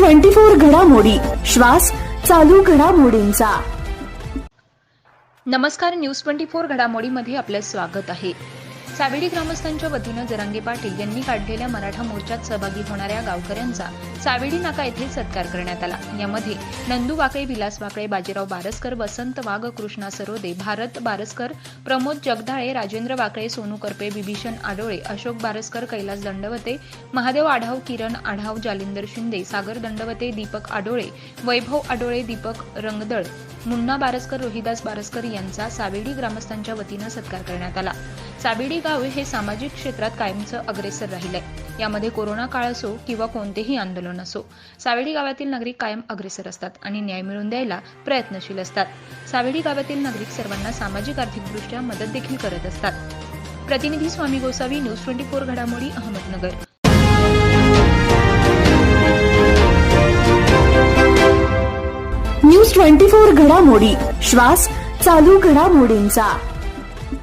News 24 घडामोडी, श्वास चालू घडामोडींचा। नमस्कार, न्यूज 24 घडामोडीमध्ये आपले स्वागत आहे। सावेडी ग्रामस्थांच्या वतीनं जरांगे पाटील यांनी काढलेल्या मराठा मोर्चात सहभागी होणाऱ्या गावकऱ्यांचा सावेडी नाका येथे सत्कार करण्यात आला। यामध्ये नंदू वाकळे, विलास वाकळे, बाजीराव बारसकर, वसंत वाघ, कृष्णा सरोदे, भारत बारसकर, प्रमोद जगदाळे, राजेंद्र वाकळे, सोनू करपे, बिभीषण आडोळे, अशोक बारसकर, कैलास दंडवते, महादेव आढाव, किरण आढाव, जालिंदर शिंदे, सागर दंडवते, दीपक आडोळे, वैभव आडोळे, दीपक रंगदळ, मुन्ना बारसकर, रोहिदास बारसकर यांचा सावेडी ग्रामस्थांच्या वतीनं सत्कार करण्यात आला। सावेडी गाव हे सामाजिक क्षेत्रात कायमचं अग्रेसर राहिलंय। यामध्ये कोरोना काळ असो किंवा कोणतेही आंदोलन असो, सावेडी गावातील नागरिक कायम अग्रेसर असतात आणि न्याय मिळवून द्यायला प्रयत्नशील असतात। सावेडी गावातील नागरिक सर्वांना सामाजिक आर्थिकदृष्ट्या मदत देखील करत असतात। प्रतिनिधी स्वामी गोसावी, न्यूज 24 घडामोडी, अहमदनगर। न्यूज 24 घडामोडी, श्वास चालू घडामोडींचा।